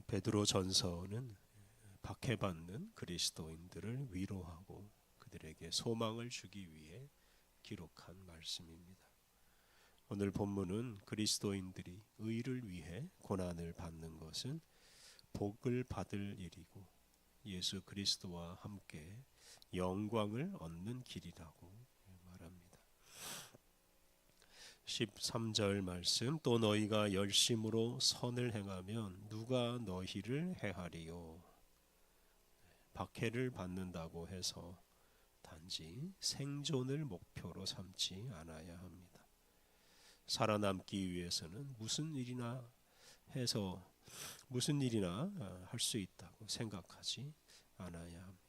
베드로 전서는 박해받는 그리스도인들을 위로하고 그들에게 소망을 주기 위해 기록한 말씀입니다. 오늘 본문은 그리스도인들이 의를 위해 고난을 받는 것은 복을 받을 일이고 예수 그리스도와 함께 영광을 얻는 길이라고 말합니다. 13절 말씀, 또 너희가 열심으로 선을 행하면 누가 너희를 해하리요. 박해를 받는다고 해서 단지 생존을 목표로 삼지 않아야 합니다. 살아남기 위해서는 무슨 일이나 할 수 있다고 생각하지 않아야 합니다.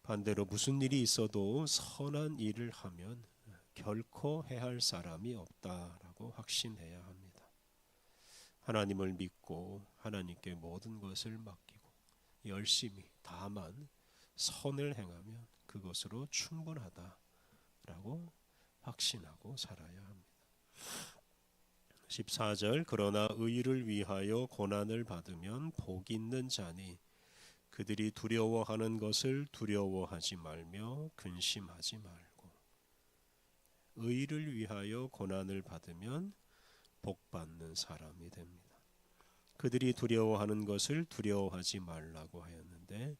반대로 무슨 일이 있어도 선한 일을 하면 결코 해할 사람이 없다라고 확신해야 합니다. 하나님을 믿고 하나님께 모든 것을 맡기고 열심히 다만 선을 행하면 그것으로 충분하다라고 확신하고 살아야 합니다. 14절, 그러나 의를 위하여 고난을 받으면 복 있는 자니 그들이 두려워하는 것을 두려워하지 말며 근심하지 말고. 의를 위하여 고난을 받으면 복 받는 사람이 됩니다. 그들이 두려워하는 것을 두려워하지 말라고 하였는데,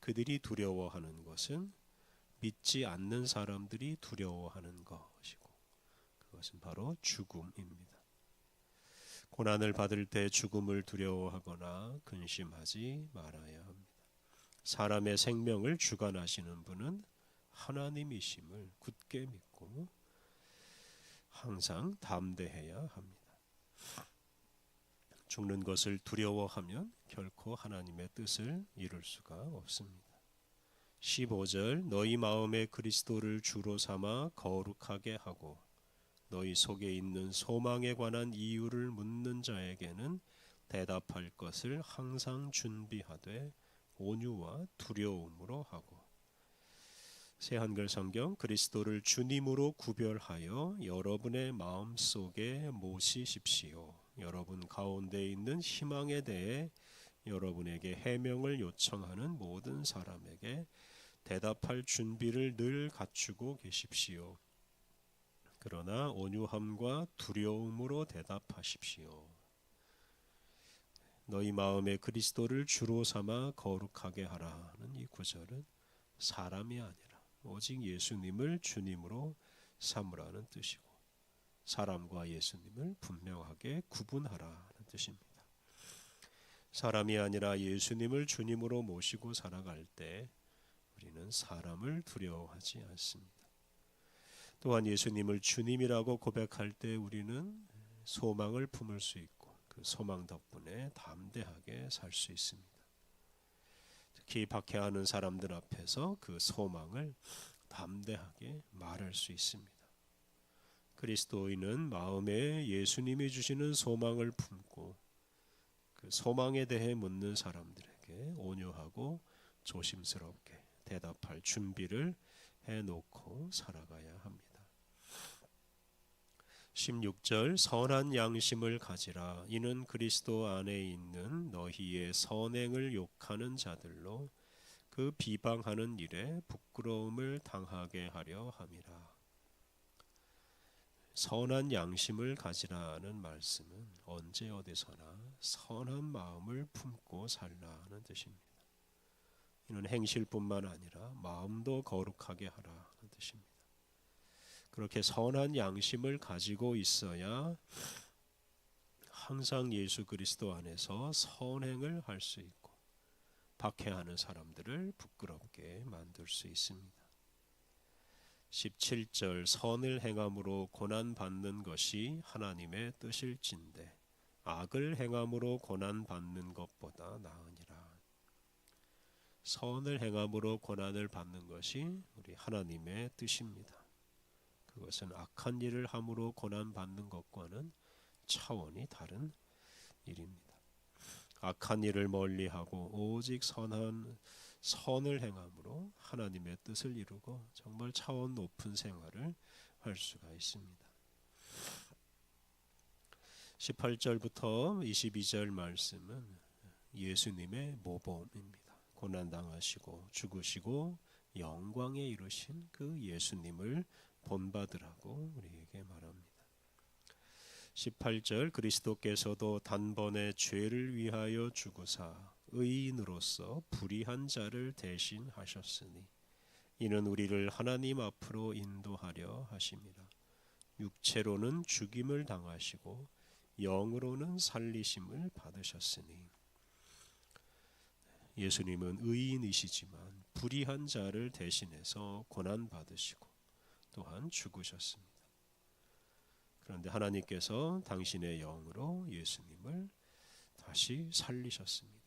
그들이 두려워하는 것은 믿지 않는 사람들이 두려워하는 것이고, 그것은 바로 죽음입니다. 고난을 받을 때 죽음을 두려워하거나 근심하지 말아야 합니다. 사람의 생명을 주관하시는 분은 하나님이심을 굳게 믿고 항상 담대해야 합니다. 죽는 것을 두려워하면 결코 하나님의 뜻을 이룰 수가 없습니다. 15절, 너희 마음에 그리스도를 주로 삼아 거룩하게 하고 너희 속에 있는 소망에 관한 이유를 묻는 자에게는 대답할 것을 항상 준비하되 온유와 두려움으로 하고. 새한글 성경, 그리스도를 주님으로 구별하여 여러분의 마음속에 모시십시오. 여러분 가운데 있는 희망에 대해 여러분에게 해명을 요청하는 모든 사람에게 대답할 준비를 늘 갖추고 계십시오. 그러나 온유함과 두려움으로 대답하십시오. 너희 마음에 그리스도를 주로 삼아 거룩하게 하라는 이 구절은 사람이 아니라 오직 예수님을 주님으로 삼으라는 뜻이고, 사람과 예수님을 분명하게 구분하라는 뜻입니다. 사람이 아니라 예수님을 주님으로 모시고 살아갈 때 우리는 사람을 두려워하지 않습니다. 또한 예수님을 주님이라고 고백할 때 우리는 소망을 품을 수 있고 그 소망 덕분에 담대하게 살 수 있습니다. 특히 박해하는 사람들 앞에서 그 소망을 담대하게 말할 수 있습니다. 그리스도인은 마음에 예수님이 주시는 소망을 품고 그 소망에 대해 묻는 사람들에게 온유하고 조심스럽게 대답할 준비를 해놓고 살아가야 합니다. 16절, 선한 양심을 가지라. 이는 그리스도 안에 있는 너희의 선행을 욕하는 자들로 그 비방하는 일에 부끄러움을 당하게 하려 함이라. 선한 양심을 가지라는 말씀은 언제 어디서나 선한 마음을 품고 살라는 뜻입니다. 이는 행실뿐만 아니라 마음도 거룩하게 하라는 뜻입니다. 그렇게 선한 양심을 가지고 있어야 항상 예수 그리스도 안에서 선행을 할 수 있고 박해하는 사람들을 부끄럽게 만들 수 있습니다. 17절, 선을 행함으로 고난받는 것이 하나님의 뜻일진데 악을 행함으로 고난받는 것보다 나으니라. 선을 행함으로 고난을 받는 것이 우리 하나님의 뜻입니다. 그것은 악한 일을 함으로 고난받는 것과는 차원이 다른 일입니다. 악한 일을 멀리하고 오직 선을 행함으로 하나님의 뜻을 이루고 정말 차원 높은 생활을 할 수가 있습니다. 18절부터 22절 말씀은 예수님의 모범입니다. 고난당하시고 죽으시고 영광에 이르신 그 예수님을 본받으라고 우리에게 말합니다. 18절 그리스도께서도 단번에 죄를 위하여 죽으사 의인으로서 불의한 자를 대신하셨으니 이는 우리를 하나님 앞으로 인도하려 하심이라. 육체로는 죽임을 당하시고 영으로는 살리심을 받으셨으니 예수님은 의인이시지만 불의한 자를 대신해서 고난 받으시고 또한 죽으셨습니다. 그런데 하나님께서 당신의 영으로 예수님을 다시 살리셨습니다.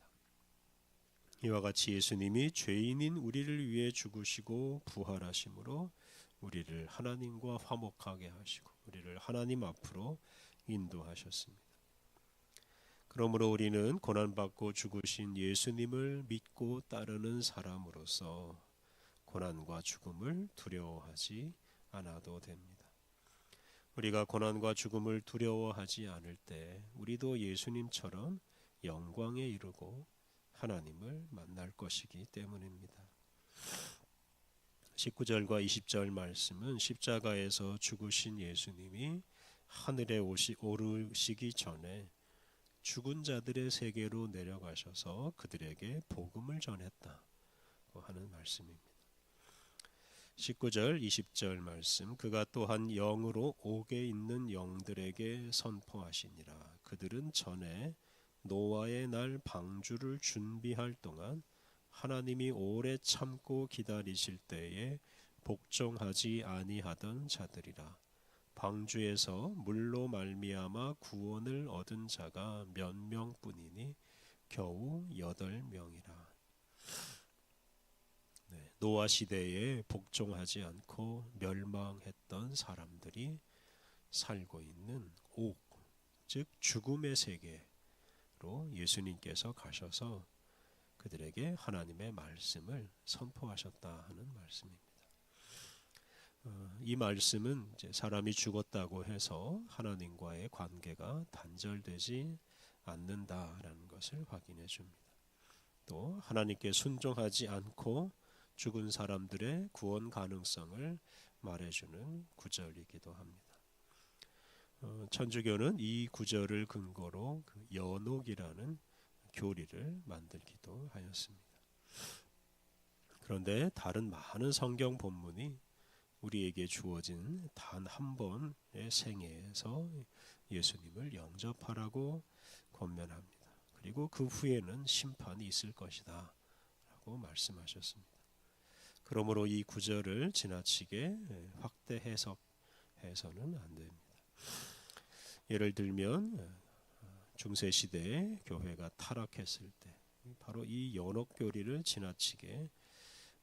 이와 같이 예수님이 죄인인 우리를 위해 죽으시고 부활하심으로 우리를 하나님과 화목하게 하시고 우리를 하나님 앞으로 인도하셨습니다. 그러므로 우리는 고난받고 죽으신 예수님을 믿고 따르는 사람으로서 고난과 죽음을 두려워하지 않아도 됩니다. 우리가 고난과 죽음을 두려워하지 않을 때 우리도 예수님처럼 영광에 이르고 하나님을 만날 것이기 때문입니다. 19절과 20절 말씀은 십자가에서 죽으신 예수님이 하늘에 오르시기 전에 죽은 자들의 세계로 내려가셔서 그들에게 복음을 전했다고 하는 말씀입니다. 19절 20절 말씀 그가 또한 영으로 옥에 있는 영들에게 선포하시니라. 그들은 전에 노아의 날 방주를 준비할 동안 하나님이 오래 참고 기다리실 때에 복종하지 아니하던 자들이라. 방주에서 물로 말미암아 구원을 얻은 자가 몇 명뿐이니 겨우 8명이라. 노아 시대에 복종하지 않고 멸망했던 사람들이 살고 있는 옥, 즉 죽음의 세계로 예수님께서 가셔서 그들에게 하나님의 말씀을 선포하셨다 하는 말씀입니다. 이 말씀은 이제 사람이 죽었다고 해서 하나님과의 관계가 단절되지 않는다라는 것을 확인해 줍니다. 또 하나님께 순종하지 않고 죽은 사람들의 구원 가능성을 말해주는 구절이기도 합니다. 천주교는 이 구절을 근거로 그 연옥이라는 교리를 만들기도 하였습니다. 그런데 다른 많은 성경 본문이 우리에게 주어진 단 한 번의 생애에서 예수님을 영접하라고 권면합니다. 그리고 그 후에는 심판이 있을 것이다 라고 말씀하셨습니다. 그러므로 이 구절을 지나치게 확대 해석해서는 안 됩니다. 예를 들면 중세시대에 교회가 타락했을 때 바로 이 연옥 교리를 지나치게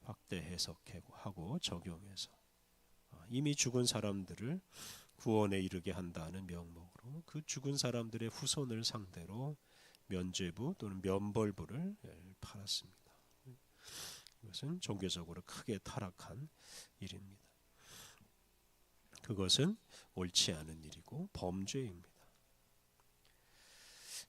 확대 해석하고 적용해서 이미 죽은 사람들을 구원에 이르게 한다는 명목으로 그 죽은 사람들의 후손을 상대로 면죄부 또는 면벌부를 팔았습니다. 이것은 종교적으로 크게 타락한 일입니다. 그것은 옳지 않은 일이고 범죄입니다.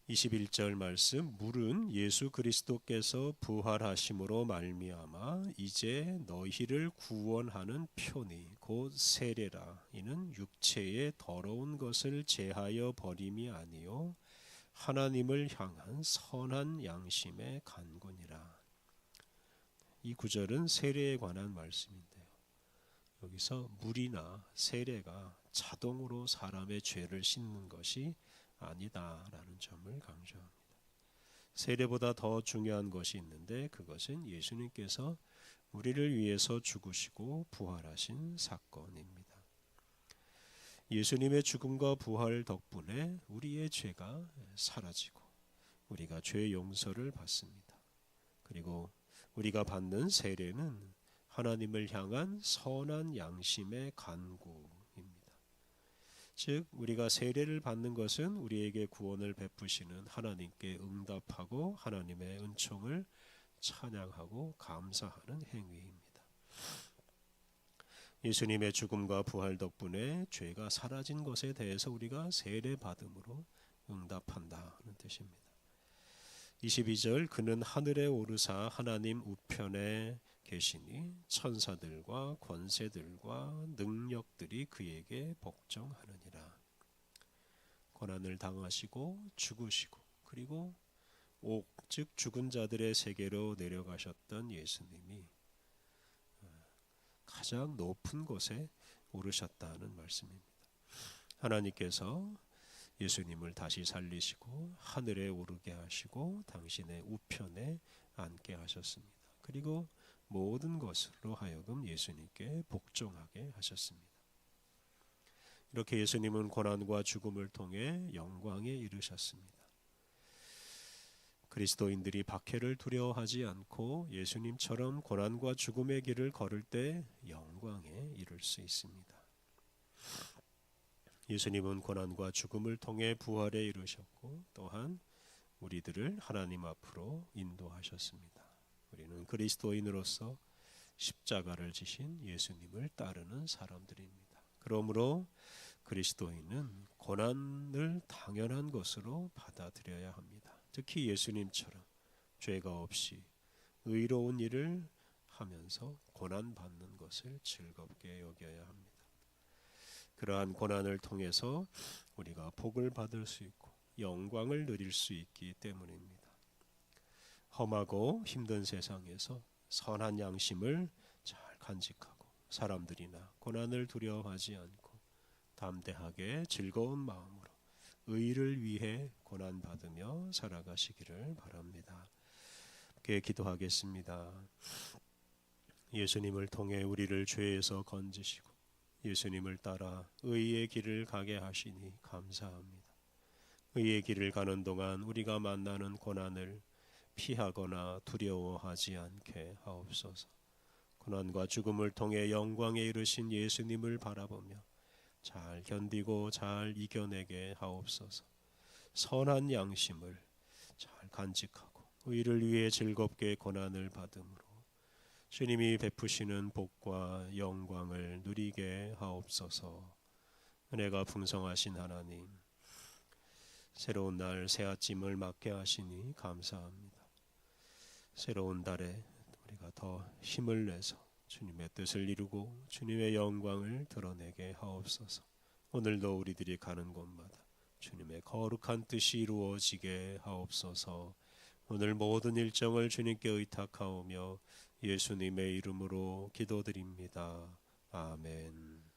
21절 말씀 물은 예수 그리스도께서 부활하심으로 말미암아 이제 너희를 구원하는 표니 곧 세례라. 이는 육체의 더러운 것을 제하여 버림이 아니요 하나님을 향한 선한 양심의 간구니라. 이 구절은 세례에 관한 말씀인데요. 여기서 물이나 세례가 자동으로 사람의 죄를 씻는 것이 아니다라는 점을 강조합니다. 세례보다 더 중요한 것이 있는데 그것은 예수님께서 우리를 위해서 죽으시고 부활하신 사건입니다. 예수님의 죽음과 부활 덕분에 우리의 죄가 사라지고 우리가 죄 용서를 받습니다. 그리고 우리가 받는 세례는 하나님을 향한 선한 양심의 간구입니다. 즉 우리가 세례를 받는 것은 우리에게 구원을 베푸시는 하나님께 응답하고 하나님의 은총을 찬양하고 감사하는 행위입니다. 예수님의 죽음과 부활 덕분에 죄가 사라진 것에 대해서 우리가 세례 받음으로 응답한다 하는 뜻입니다. 22절 그는 하늘에 오르사 하나님 우편에 계시니 천사들과 권세들과 능력들이 그에게 복종하느니라. 고난을 당하시고 죽으시고 그리고 즉 죽은 자들의 세계로 내려가셨던 예수님이 가장 높은 곳에 오르셨다는 말씀입니다. 하나님께서 예수님을 다시 살리시고 하늘에 오르게 하시고 당신의 우편에 앉게 하셨습니다. 그리고 모든 것으로 하여금 예수님께 복종하게 하셨습니다. 이렇게 예수님은 고난과 죽음을 통해 영광에 이르셨습니다. 그리스도인들이 박해를 두려워하지 않고 예수님처럼 고난과 죽음의 길을 걸을 때 영광에 이를 수 있습니다. 예수님은 고난과 죽음을 통해 부활에 이르셨고 또한 우리들을 하나님 앞으로 인도하셨습니다. 우리는 그리스도인으로서 십자가를 지신 예수님을 따르는 사람들입니다. 그러므로 그리스도인은 고난을 당연한 것으로 받아들여야 합니다. 특히 예수님처럼 죄가 없이 의로운 일을 하면서 고난받는 것을 즐겁게 여겨야 합니다. 그러한 고난을 통해서 우리가 복을 받을 수 있고 영광을 누릴 수 있기 때문입니다. 험하고 힘든 세상에서 선한 양심을 잘 간직하고 사람들이나 고난을 두려워하지 않고 담대하게 즐거운 마음으로 의를 위해 고난받으며 살아가시기를 바랍니다. 함께 기도하겠습니다. 예수님을 통해 우리를 죄에서 건지시고 예수님을 따라 의의 길을 가게 하시니 감사합니다. 의의 길을 가는 동안 우리가 만나는 고난을 피하거나 두려워하지 않게 하옵소서. 고난과 죽음을 통해 영광에 이르신 예수님을 바라보며 잘 견디고 잘 이겨내게 하옵소서. 선한 양심을 잘 간직하고 의를 위해 즐겁게 고난을 받음으로 주님이 베푸시는 복과 영광을 누리게 하옵소서. 은혜가 풍성하신 하나님, 새로운 날 새 아침을 맞게 하시니 감사합니다. 새로운 달에 우리가 더 힘을 내서 주님의 뜻을 이루고 주님의 영광을 드러내게 하옵소서. 오늘도 우리들이 가는 곳마다 주님의 거룩한 뜻이 이루어지게 하옵소서. 오늘 모든 일정을 주님께 의탁하오며 예수님의 이름으로 기도드립니다. 아멘.